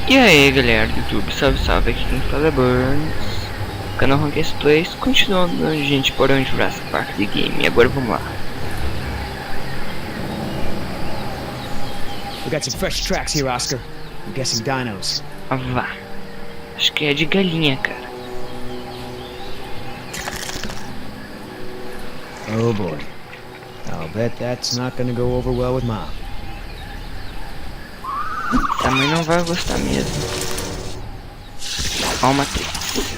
E aí galera do YouTube, salve salve, aqui quem fala é Burns, canal Ranked Plays, continuando a gente por um Jurassic Park de game, e agora vamos lá. We got some fresh tracks here, Oscar. I'm guessing dinos. Ah, vá, acho que é de galinha, cara. Oh boy. I'll bet that's not gonna go over well with Mom. A mãe não vai gostar mesmo. Ó, Matrix.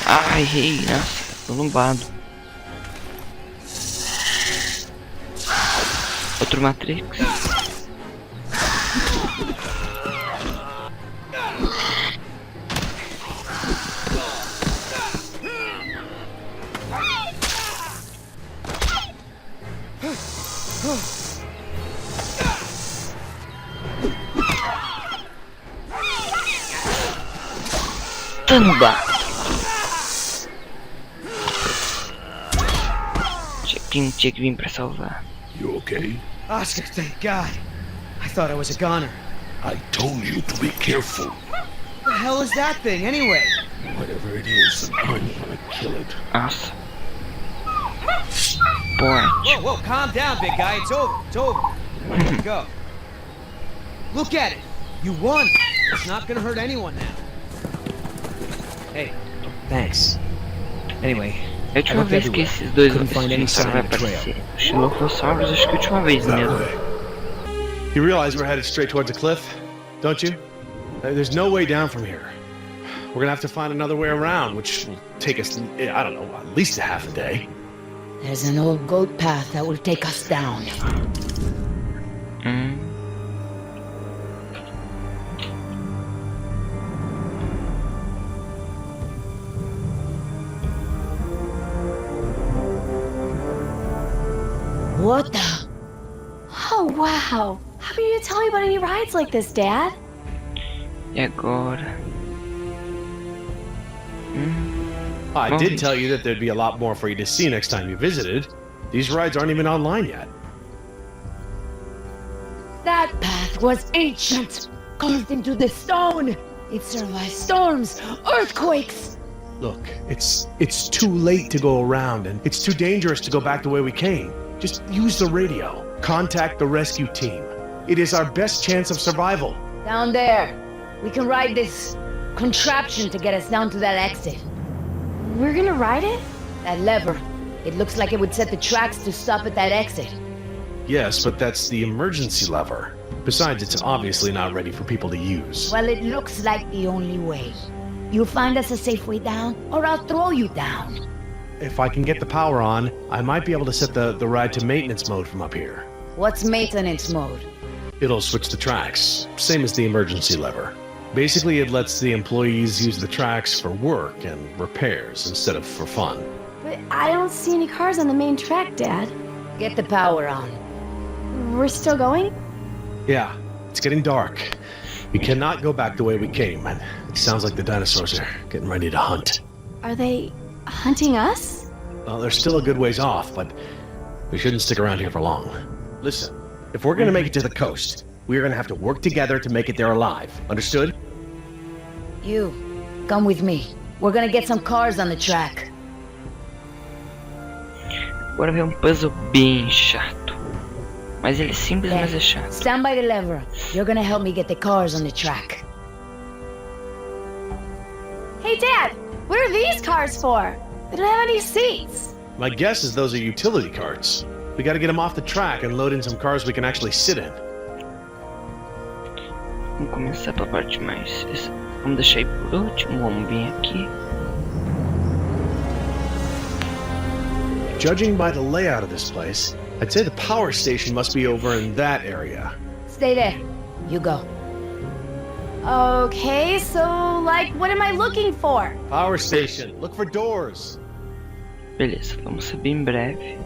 Ai, errei, nossa, tô lombado. Outro Matrix. Tamba! Tinha que vir pra salvar. You okay? Oscar, thank God. I thought I was a goner. I told you to be careful. What the hell is that thing, anyway? Whatever it is, I'm gonna kill it. Nossa. Boy. Whoa, whoa, calm down, big guy. It's over. It's over. Where did it go? Look at it. You won. It's not gonna hurt anyone now. Hey, thanks. Anyway, É a última vez que esses dois dinossauros vai aparecer. Os Xilophosaurus, acho que é a última vez That mesmo. way. You realize we're headed straight towards a cliff, don't you? There's no way down from here. We're gonna have to find another way around, which will take us, I don't know, at least a half a day. There's an old goat path that will take us down. What the? Oh, wow. How come you didn't tell me about any rides like this, Dad? E agora? I did tell you that there'd be a lot more for you to see next time you visited. These rides aren't even online yet. That path was ancient, carved into the stone. It survived storms, earthquakes. Look, it's too late to go around, and it's too dangerous to go back the way we came. Just use the radio. Contact the rescue team. It is our best chance of survival. Down there, we can ride this contraption to get us down to that exit. We're gonna ride it? That lever, it looks like it would set the tracks to stop at that exit. Yes, but that's the emergency lever. Besides, it's obviously not ready for people to use. Well, it looks like the only way. You find us a safe way down, or I'll throw you down. If I can get the power on, I might be able to set the ride to maintenance mode from up here. What's maintenance mode? It'll switch the tracks, same as the emergency lever. Basically, it lets the employees use the tracks for work and repairs instead of for fun. But I don't see any cars on the main track, Dad. Get the power on. We're still going? Yeah, it's getting dark. We cannot go back the way we came, and it sounds like the dinosaurs are getting ready to hunt. Are they hunting us? Well, they're still a good ways off, but we shouldn't stick around here for long. Listen, if we're gonna make it to the coast, we're gonna have to work together to make it there alive. Understood? You, come with me. We're gonna get some cars on the track. Agora vem puzzle bem chato. Mas ele é simples, mas é chato. Stand by the lever. You're gonna help me get the cars on the track. Hey, Dad! What are these cars for? They don't have any seats. My guess is those are utility carts. We gotta get them off the track and load in some cars we can actually sit in. Vamos começar pela parte mais... Vamos deixar aí por último, vamos vir aqui. Judging by the layout of this place, I'd say the power station must be over in that area. Stay there. You go. Okay, so, like, what am I looking for? Power station. Look for doors. Beleza, vamos subir em breve.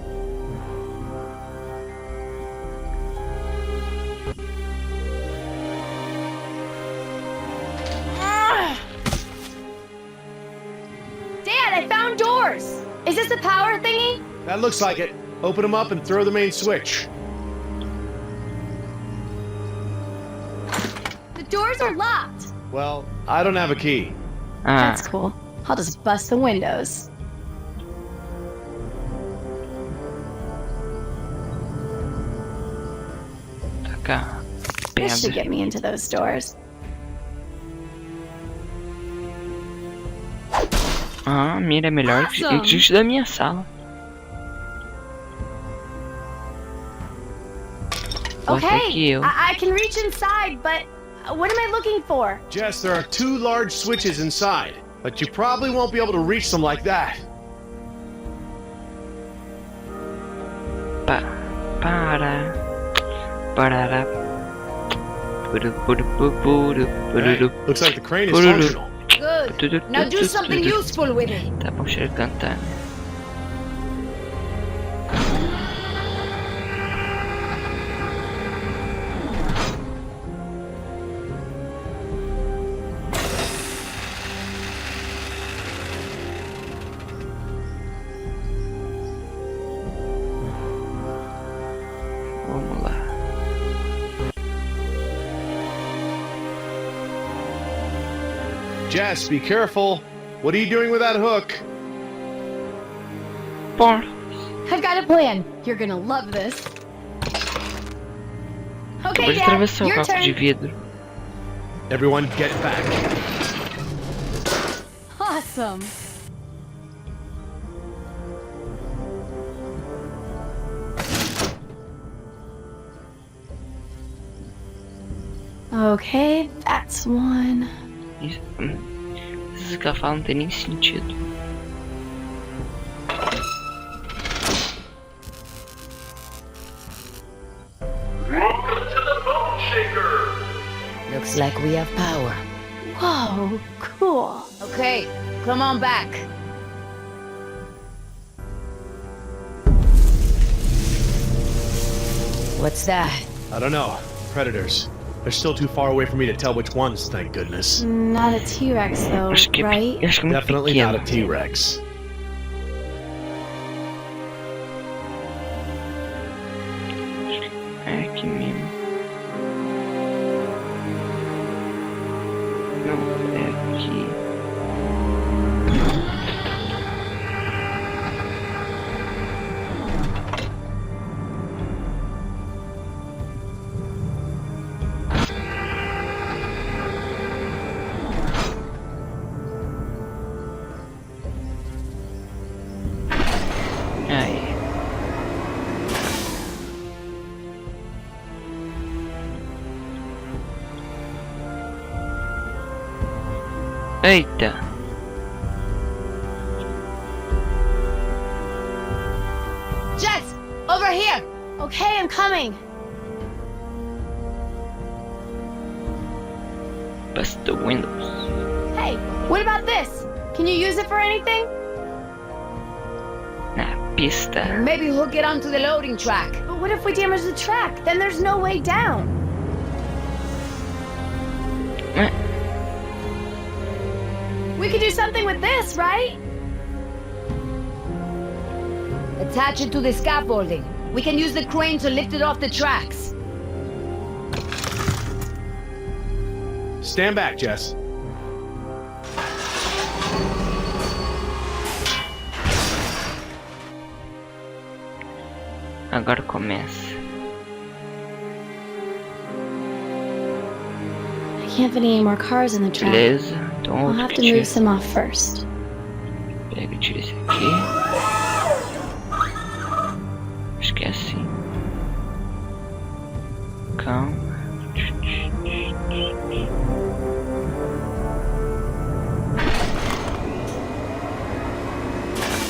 Dad, I found doors! Is this the power thingy? That looks like it. Open them up and throw the main switch. The doors are locked. Well, I don't have a key. Ah, That's cool. I'll just bust the windows. tá cá. This should Pedra. get me into those doors. Ah, mira, é melhor que existe da minha sala. Força Okay, que eu. I can reach inside, but what am I looking for? Jess, there are 2 large switches inside, but you probably won't be able to reach them like that. Para. Parará. Hey, looks like the crane is Pururu. functional. Good. Now do something useful with it. Tá bom, deixa ele cantar. Vamos lá. Jess, be careful. What are you doing with that hook? Por. I've got a plan. You're gonna love this. Okay, Pode Dad, atravessar o your caco de turn. vidro. Everyone get back. Awesome. Okay, that's one. Isso, esses que ela fala não tem nem sentido. Looks like we have power. Whoa, cool. Okay, come on back. What's that? I don't know. Predators. They're still too far away for me to tell which ones, thank goodness. Not a T-Rex though, Acho que, right? acho que é muito Definitely pequeno. not a T-Rex. É aqui mesmo. Não, é aqui. Aí. Eita. Jess, over here. Okay, I'm coming. Bust the windows. Hey, what about this? Can you use it for anything? Na pista. Maybe hook it onto the loading track. But what if we damage the track? Then there's no way down. Ué, We could do something with this, right? Attach it to the scaffolding. We can use the crane to lift it off the tracks. Stand back, Jess. agora começa. I can't fit any more cars in the track. Beleza, então I'll outro have que to move tira. some off first. Pega e tira esse aqui. Acho que é assim. Calma.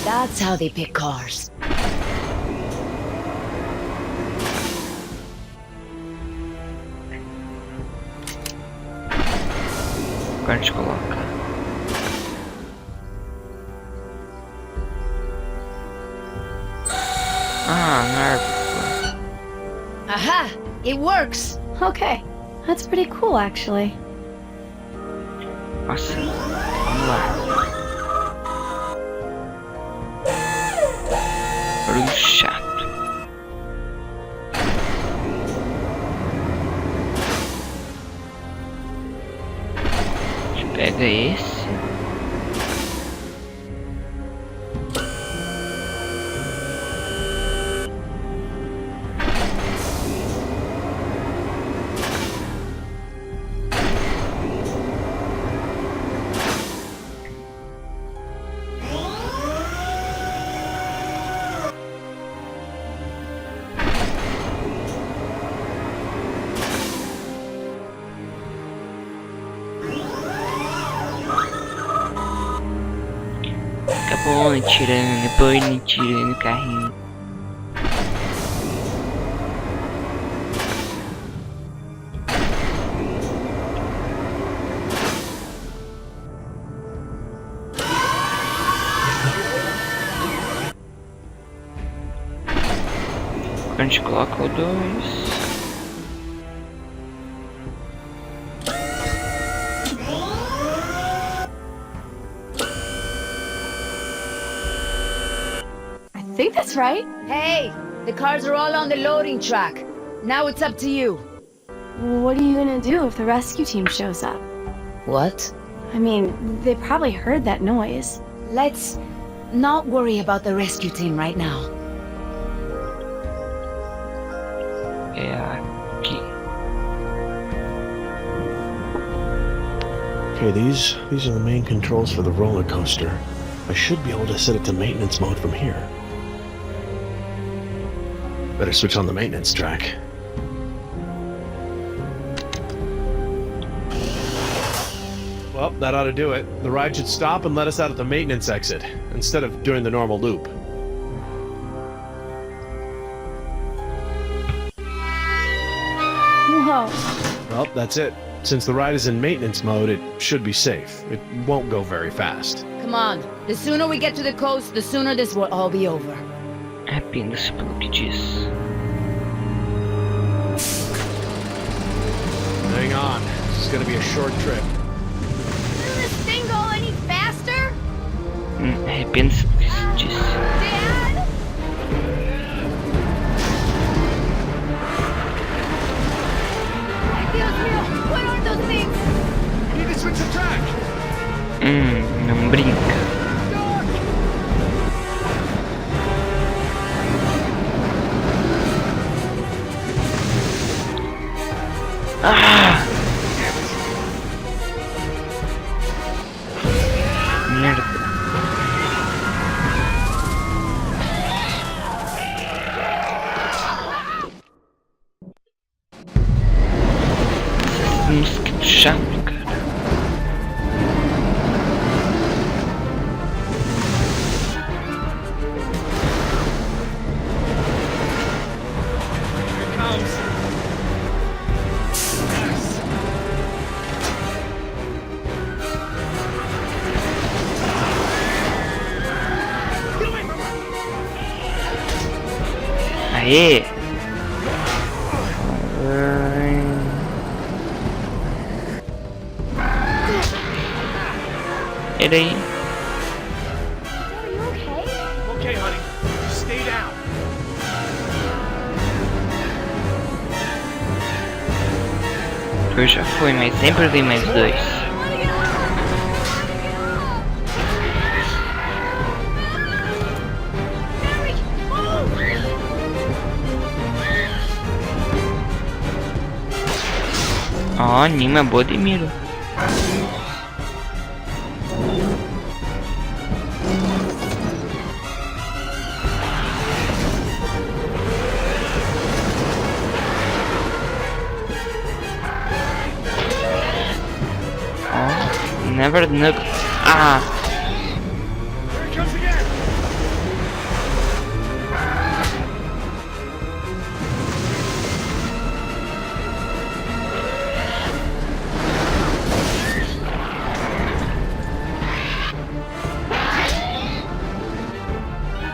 That's how they pick cars. Agora a gente coloca. Ah, na árvore. Aha! It works! Okay, that's pretty cool actually. Nossa, vamos lá. barulho chato. Pega esse. Acabou tirando, põe tirando o carrinho. A gente coloca o 2. I think that's right. Hey, the cars are all on the loading track. Now it's up to you. What are you gonna do if the rescue team shows up? What? I mean, they probably heard that noise. Let's not worry about the rescue team right now. É aqui. Okay, these are the main controls for the roller coaster. I should be able to set it to maintenance mode from here. Better switch on the maintenance track. Well, that ought to do it. The ride should stop and let us out at the maintenance exit, instead of doing the normal loop. Whoa. Well, that's it. Since the ride is in maintenance mode, it should be safe. It won't go very fast. Come on. The sooner we get to the coast, the sooner this will all be over. Apenas pelo que diz. Hang on. This is gonna be a short trip. Doesn't this thing go any faster? Apenas pelo que diz. Dad? Dios mío, what are those things? You need to switch the track! Não brinca. Ah! Merda. Mosquito chato, cara. Aê! Era aí. Are you okay? Okay, honey. Just stay down. Eu já fui, mas sempre vem mais dois. Ó, anima boa de mira. Ó, never know. Ah! Here it comes again!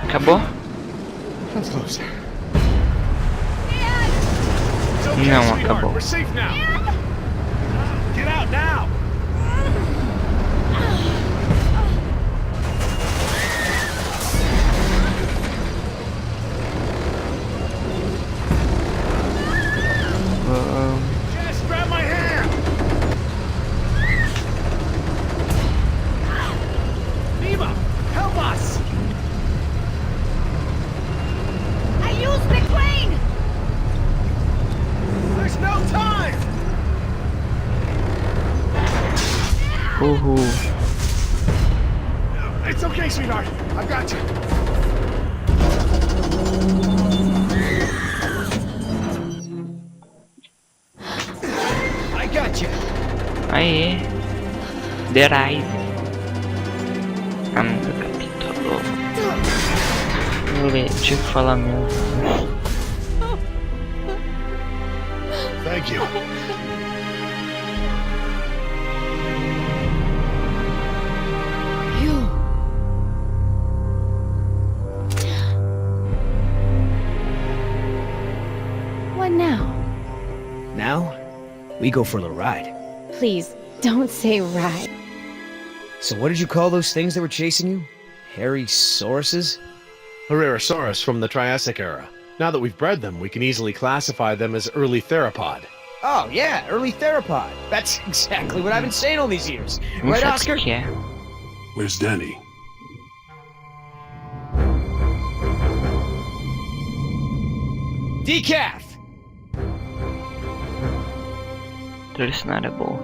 Acabou? That's close. Não, acabou. We're safe now. Get out now. Uhul. It's okay, sweetheart. I've got you. I got you. Aê. The Rise. Amigo capítulo. Vou ler, tinha que falar mesmo. Thank you. You. What now? Now, we go for a little ride. Please, don't say right. So what did you call those things that were chasing you? Hairy sauruses? Herrerasaurus from the Triassic era. Now that we've bred them, we can easily classify them as early theropod. Oh, yeah, early theropod. That's exactly what I've been saying all these years. Não Right, sabe o Oscar? que é. Where's Danny? Decaf! Trilha sonora boa.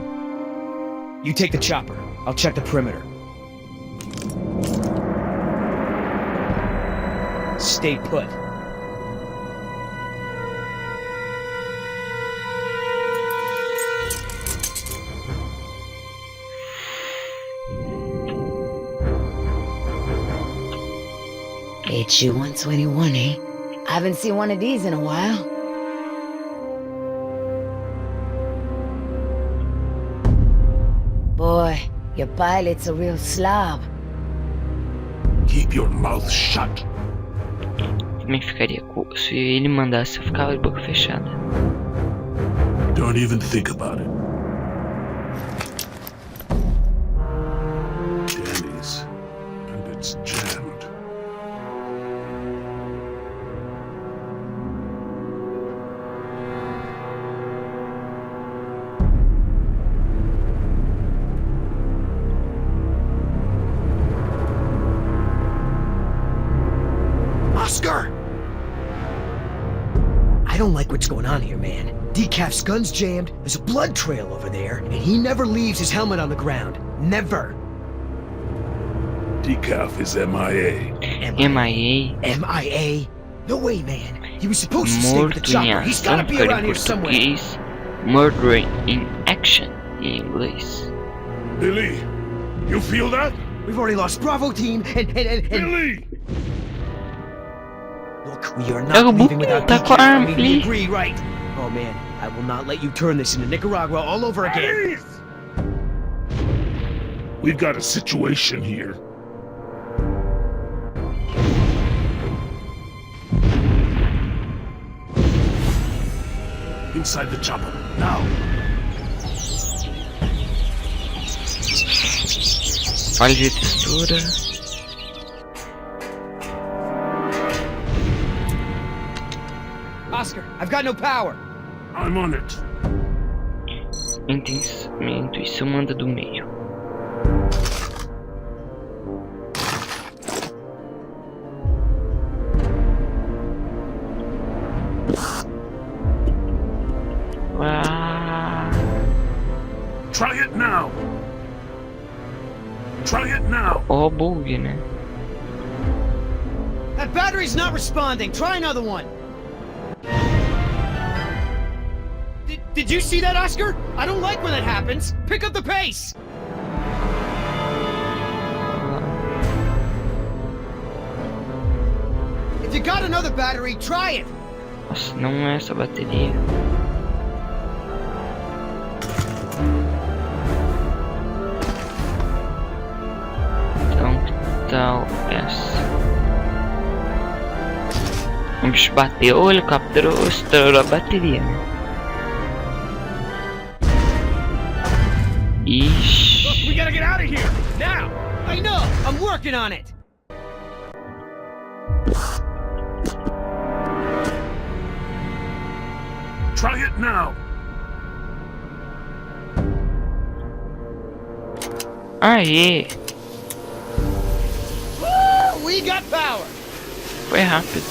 You take the chopper. I'll check the perimeter. Stay put. HU 121, eh? I haven't seen one of these in a while. Boy, your pilot's a real slob. Keep your mouth shut. Também ficaria cool. Se ele mandasse, eu ficava de boca fechada. Don't even think about it. Danny's. And it's jammed. Oscar! I don't like what's going on here, man. Decaf's gun's jammed, there's a blood trail over there, and he never leaves his helmet on the ground. Never. Decaf is MIA. MIA. MIA? No way, man. He was supposed to stay with the Morto em chopper. He's ação, gotta be ficaria around em here somewhere. português. Murder in action em inglês. Billy, you feel that? We've already lost Bravo team, and Billy! look, we are É not o leaving Book without tá Decaf. com a I arma mean, we ali. agree, right? Oh man, I will not let you turn this into Nicaragua all over again. We've got a situation here. Inside the chopper, now. Falha de textura. Oscar, I've got no power. I'm on it. Minha intuição manda do meio. Ah, Try it now. Try it now. ó bug, né? That battery's not responding. Try another one. Did you see that, Oscar? I don't like when that happens. Pick up the pace. If you got another battery, try it. Nossa, não é essa bateria. Então, que tal essa? O bicho bateu, o helicóptero estourou a bateria, né? Ixi. We gotta get out of here now. I know. I'm working on it. Try it now. Aê! We got power. Foi rápido.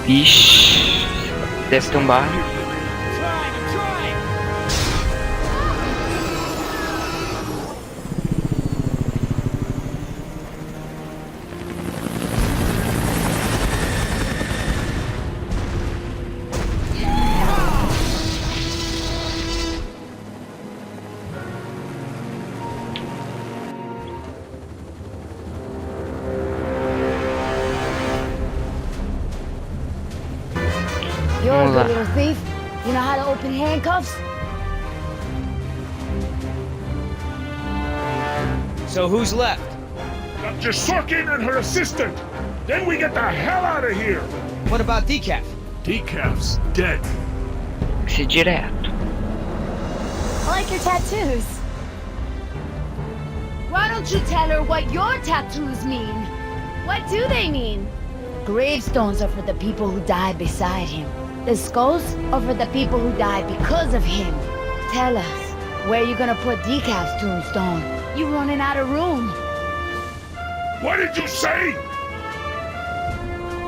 Ixi, deve ter um bar. You're a Vamos lá. good little thief. You know how to open handcuffs? So who's left? Dr. Sorkin and her assistant. Then we get the hell out of here. What about Decaf? Decaf's dead. Tem que ser direto. I like your tattoos. Why don't you tell her what your tattoos mean? What do they mean? Gravestones are for the people who died beside him. The skulls are for the people who died because of him. Tell us, where you gonna put Decaf's tombstone? You running out of room. What did you say?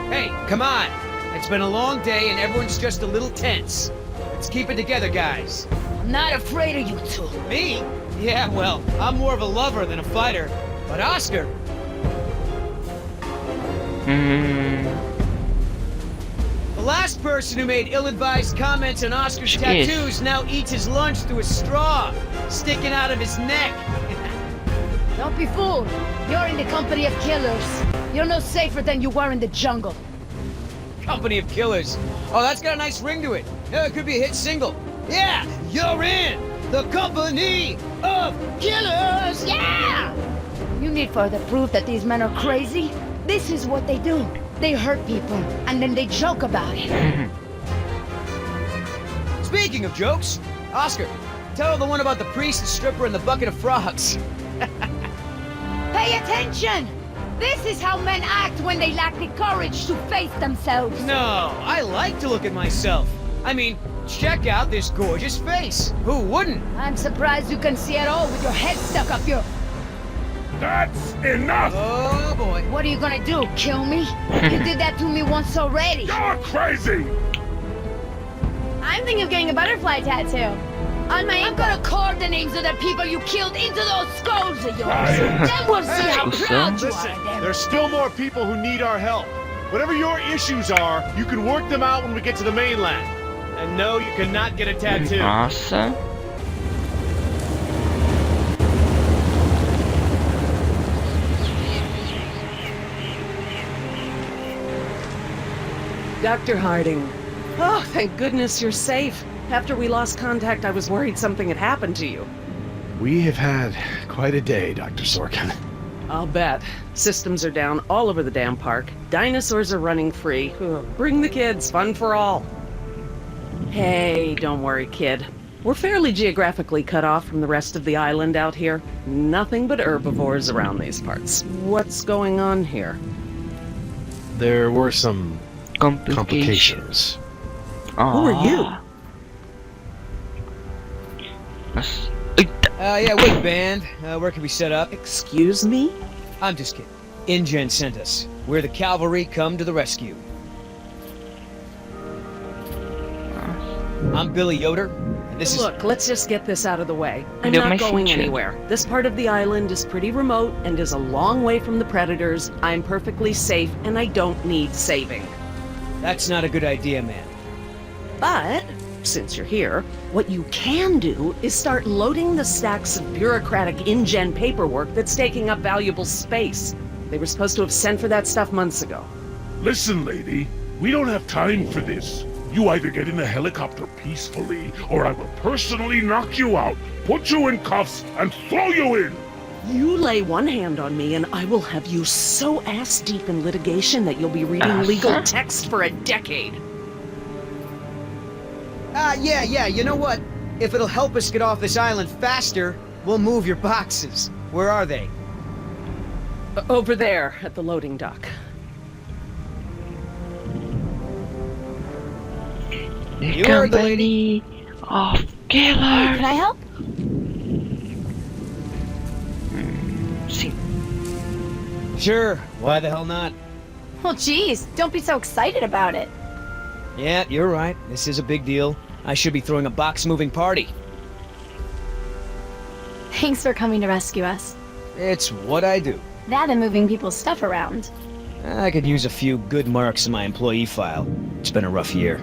Hey, come on. It's been a long day and everyone's just a little tense. Let's keep it together, guys. I'm not afraid of you two. Me? Yeah, well, I'm more of a lover than a fighter. But Oscar, the last person who made ill-advised comments on Oscar's Jeez. tattoos now eats his lunch through a straw, sticking out of his neck. Don't be fooled. You're in the company of killers. You're no safer than you were in the jungle. Company of Killers. Oh, that's got a nice ring to it. Yeah, it could be a hit single. Yeah, you're in the Company of Killers. Yeah! You need further proof that these men are crazy? This is what they do. They hurt people, and then they joke about it. Speaking of jokes, Oscar, tell the one about the priest, the stripper, and the bucket of frogs. Pay attention! This is how men act when they lack the courage to face themselves. No, I like to look at myself. I mean, check out this gorgeous face. Who wouldn't? I'm surprised you can see at all with your head stuck up your... That's enough. Oh, boy. What are you gonna do, kill me? You did that to me once already. You're crazy. I'm thinking of getting a butterfly tattoo. On my I'm ankle. gonna carve the names of the people you killed into those skulls of yours. Right. Then we'll see how Russa. proud you Listen, are of them. there's still more people who need our help. Whatever your issues are, you can work them out when we get to the mainland. And no, you cannot get a tattoo. Nossa. Dr. Harding. Oh, thank goodness you're safe. After we lost contact, I was worried something had happened to you. We have had quite a day, Dr. Sorkin. I'll bet. Systems are down all over the damn park. Dinosaurs are running free. Ugh, bring the kids, fun for all. Hey, don't worry, kid. We're fairly geographically cut off from the rest of the island out here. Nothing but herbivores around these parts. What's going on here? There were some Complications. complications. Who are you? Nossa. Eita. Yeah, wait, band. Where can we set up? Excuse me? I'm just kidding. InGen sent us. We're the cavalry come to the rescue. I'm Billy Yoder, and this is... Look, let's just get this out of the way. I'm Deu not mais going sentido. anywhere. This part of the island is pretty remote and is a long way from the predators. I'm perfectly safe and I don't need saving. That's not a good idea, man. But, since you're here, what you can do is start loading the stacks of bureaucratic InGen paperwork that's taking up valuable space. They were supposed to have sent for that stuff months ago. Listen, lady. We don't have time for this. You either get in a helicopter peacefully, or I will personally knock you out, put you in cuffs, and throw you in. You lay one hand on me and I will have you so ass-deep in litigation that you'll be reading legal text for a decade. Yeah, you know what? If it'll help us get off this island faster, we'll move your boxes. Where are they? Over there, at the loading dock. The You heard the Company of Killers. Can I help? Sim. Sure, why the hell not? Well, geez, don't be so excited about it. Yeah, you're right. This is a big deal. I should be throwing a box-moving party. Thanks for coming to rescue us. It's what I do. That and moving people's stuff around. I could use a few good marks in my employee file. It's been a rough year.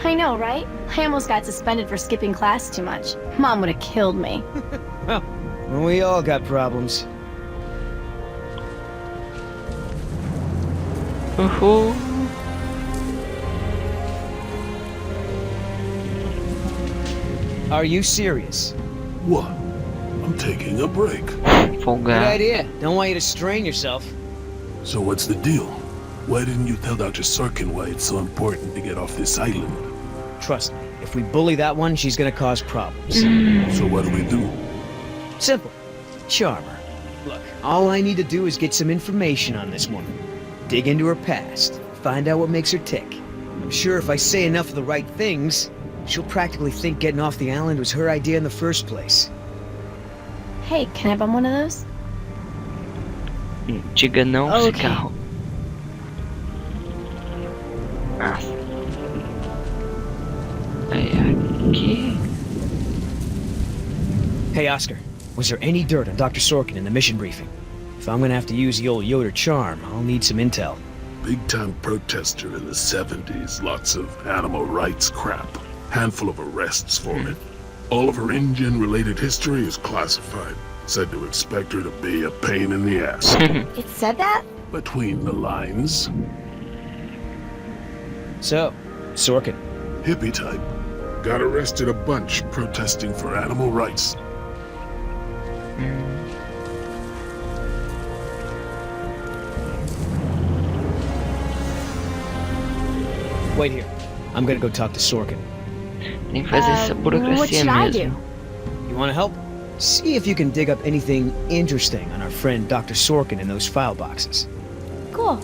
I know, right? I almost got suspended for skipping class too much. Mom would have killed me. Well, we all got problems. Uhul. Are you serious? What? I'm taking a break. Good Folgado. idea. Don't want you to strain yourself. So what's the deal? Why didn't you tell Dr. Sorkin why it's so important to get off this island? Trust me, if we bully that one, she's gonna cause problems. So what do we do? Simple. Charm her. Look, all I need to do is get some information on this woman. Dig into her past. Find out what makes her tick. I'm sure if I say enough of the right things, she'll practically think getting off the island was her idea in the first place. Hey, can I bum one of those? Diga não esse Ok. carro. Nossa. Aí, aqui. Hey, Oscar. Was there any dirt on Dr. Sorkin in the mission briefing? If I'm gonna have to use the old Yoder charm, I'll need some intel. Big-time protester in the 70s. Lots of animal rights crap. Handful of arrests for it. All of her InGen-related history is classified. Said to expect her to be a pain in the ass. It said that? Between the lines. So, Sorkin. Hippie type. Got arrested a bunch protesting for animal rights. Wait here. I'm gonna go talk to Sorkin. Tem que fazer essa What burocracia should I mesmo. do? You wanna help? See if you can dig up anything interesting on our friend Dr. Sorkin in those file boxes. Cool.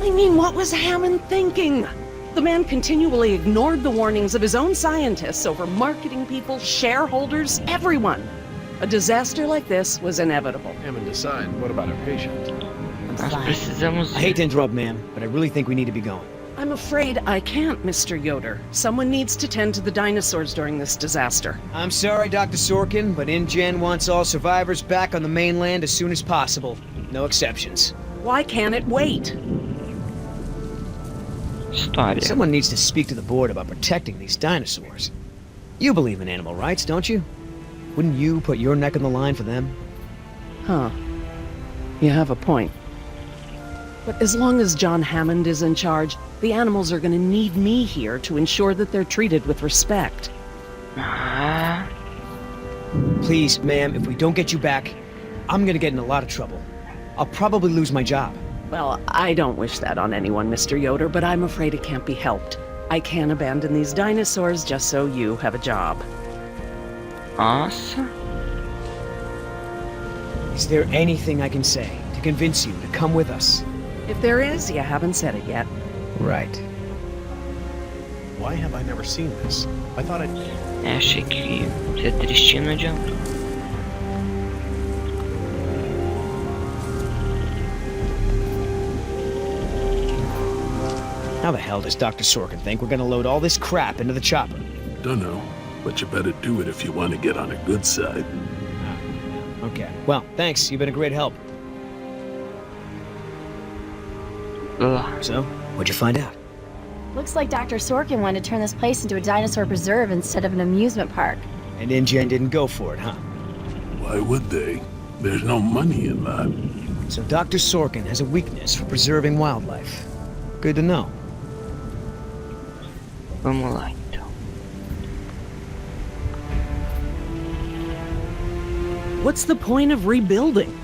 I mean, what was Hammond thinking? The man continually ignored the warnings of his own scientists over marketing people, shareholders, everyone. A disaster like this was inevitable. Hammond decide. What about our patient? Nós precisamos. I hate to interrupt, ma'am, but I really think we need to be going. I'm afraid I can't, Mr. Yoder. Someone needs to tend to the dinosaurs during this disaster. I'm sorry, Dr. Sorkin, but InGen wants all survivors back on the mainland as soon as possible. No exceptions. Why can't it wait? História. Someone needs to speak to the board about protecting these dinosaurs. You believe in animal rights, don't you? Wouldn't you put your neck on the line for them? Huh. You have a point. But as long as John Hammond is in charge, the animals are gonna need me here to ensure that they're treated with respect. Ah, Please, ma'am, if we don't get you back, I'm gonna get in a lot of trouble. I'll probably lose my job. Well, I don't wish that on anyone, Mr. Yoder, but I'm afraid it can't be helped. I can't abandon these dinosaurs just so you have a job. nossa. Is there anything I can say to convince you to come with us? If there is, you haven't said it yet. Right. Why have I never seen this? I thought I'd... Achei que ser tristinho não adiantou. How the hell does Dr. Sorkin think we're gonna load all this crap into the chopper? Dunno, but you better do it if you want to get on a good side. Okay. Well, thanks. You've been a great help. Lá. So, what'd you find out? Looks like Dr. Sorkin wanted to turn this place into a dinosaur preserve instead of an amusement park. And InGen didn't go for it, huh? Why would they? There's no money in that. So Dr. Sorkin has a weakness for preserving wildlife. Good to know. Vamos lá então. What's the point of rebuilding?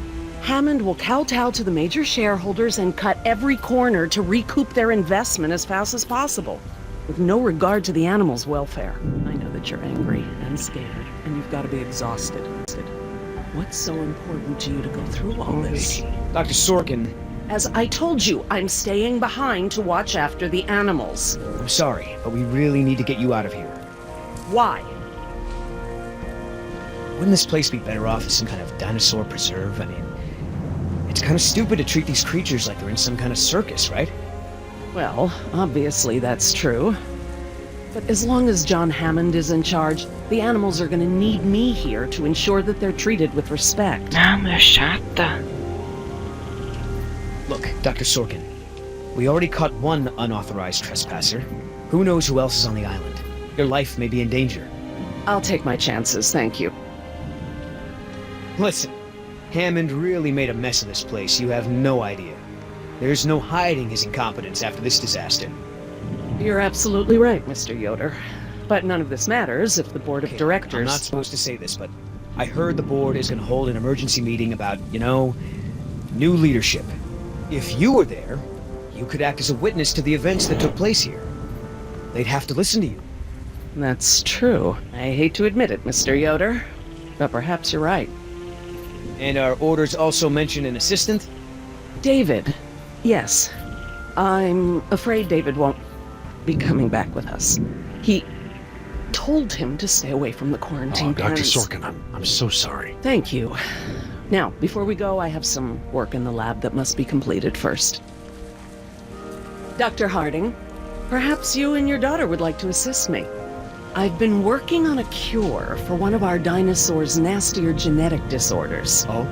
Hammond will kowtow to the major shareholders and cut every corner to recoup their investment as fast as possible, with no regard to the animals' welfare. I know that you're angry and scared, and you've got to be exhausted. What's so important to you to go through all this? Dr. Sorkin, As I told you, I'm staying behind to watch after the animals. I'm sorry, but we really need to get you out of here. Why? Wouldn't this place be better off as some kind of dinosaur preserve? I mean, it's kind of stupid to treat these creatures like they're in some kind of circus, right? Well, obviously that's true. But as long as John Hammond is in charge, the animals are gonna need me here to ensure that they're treated with respect. Ah, mulher chata. Look, Dr. Sorkin, we already caught one unauthorized trespasser. Who knows who else is on the island? Your life may be in danger. I'll take my chances, thank you. Listen, Hammond really made a mess of this place. You have no idea. There's no hiding his incompetence after this disaster. You're absolutely right, Mr. Yoder. But none of this matters if the board of Okay, directors... I'm not supposed to say this, but I heard the board is going to hold an emergency meeting about, you know, new leadership. If you were there, you could act as a witness to the events that took place here. They'd have to listen to you. That's true. I hate to admit it, Mr. Yoder, but perhaps you're right. And our orders also mention an assistant? David. Yes. I'm afraid David won't be coming back with us. He told him to stay away from the quarantine Dr. pens. Sorkin, I'm so sorry. Thank you. Now, before we go, I have some work in the lab that must be completed first. Dr. Harding, perhaps you and your daughter would like to assist me. I've been working on a cure for one of our dinosaurs' nastier genetic disorders. Oh?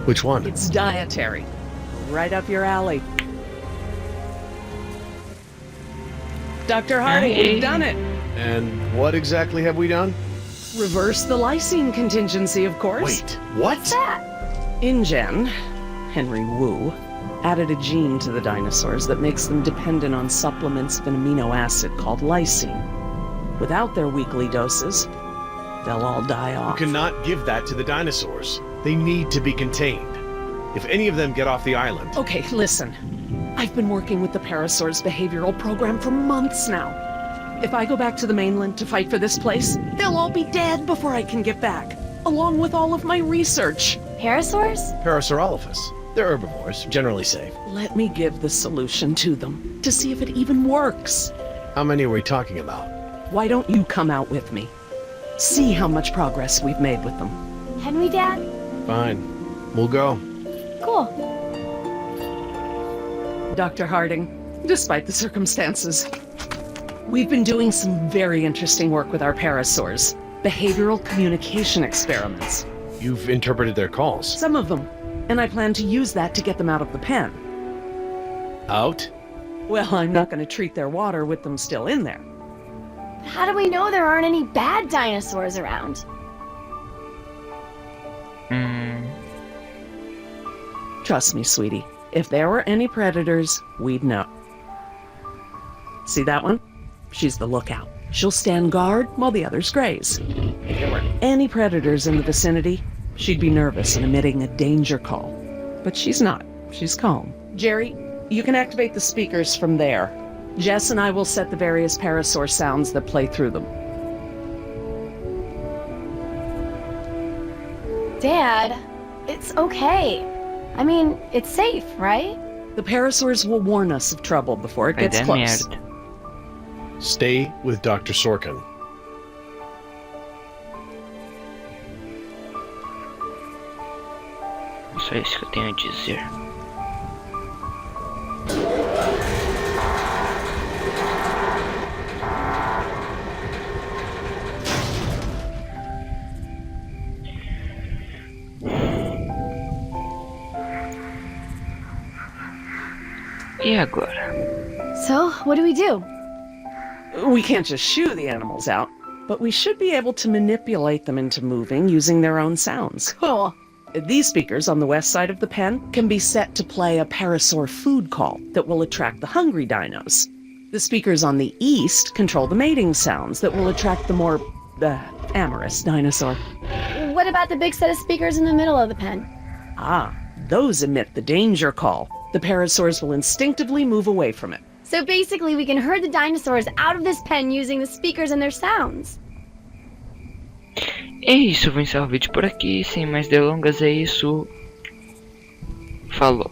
Which one? It's dietary. Right up your alley. Dr. Harding, we've done it! And what exactly have we done? Reverse the lysine contingency, of course. Wait, what? InGen, Henry Wu, added a gene to the dinosaurs that makes them dependent on supplements of an amino acid called lysine. Without their weekly doses, they'll all die You off. cannot give that to the dinosaurs. They need to be contained. If any of them get off the island... Okay, listen. I've been working with the Parasaur's behavioral program for months now. If I go back to the mainland to fight for this place, they'll all be dead before I can get back, along with all of my research. Parasaurs? Parasaurolophus. They're herbivores, generally safe. Let me give the solution to them, to see if it even works. How many are we talking about? Why don't you come out with me? See how much progress we've made with them. Henry, Dad? Fine. We'll go. Cool. Dr. Harding, despite the circumstances, we've been doing some very interesting work with our parasaurs. Behavioral communication experiments. You've interpreted their calls. Some of them. And I plan to use that to get them out of the pen. Out? Well, I'm not going to treat their water with them still in there. How do we know there aren't any bad dinosaurs around? Trust me, sweetie. If there were any predators, we'd know. See that one? She's the lookout. She'll stand guard while the others graze. If there were any predators in the vicinity, she'd be nervous and emitting a danger call. But she's not. She's calm. Jerry, you can activate the speakers from there. Jess and I will set the various parasaur sounds that play through them. Dad, it's okay. I mean, it's safe, right? The parasaurs will warn us of trouble before it Vai gets dar close. merda. Stay with Dr. Sorkin. Só isso que eu tenho a dizer. E agora? So, what do we do? We can't just shoo the animals out, but we should be able to manipulate them into moving using their own sounds. Cool. These speakers on the west side of the pen can be set to play a parasaur food call that will attract the hungry dinos. The speakers on the east control the mating sounds that will attract the more, amorous dinosaur. What about the big set of speakers in the middle of the pen? Ah, those emit the danger call. The parasaurs will instinctively move away from it. So basically, we can herd the dinosaurs out of this pen using the speakers and their sounds. É isso, eu vou encerrar o vídeo por aqui, sem mais delongas, é isso. Falou.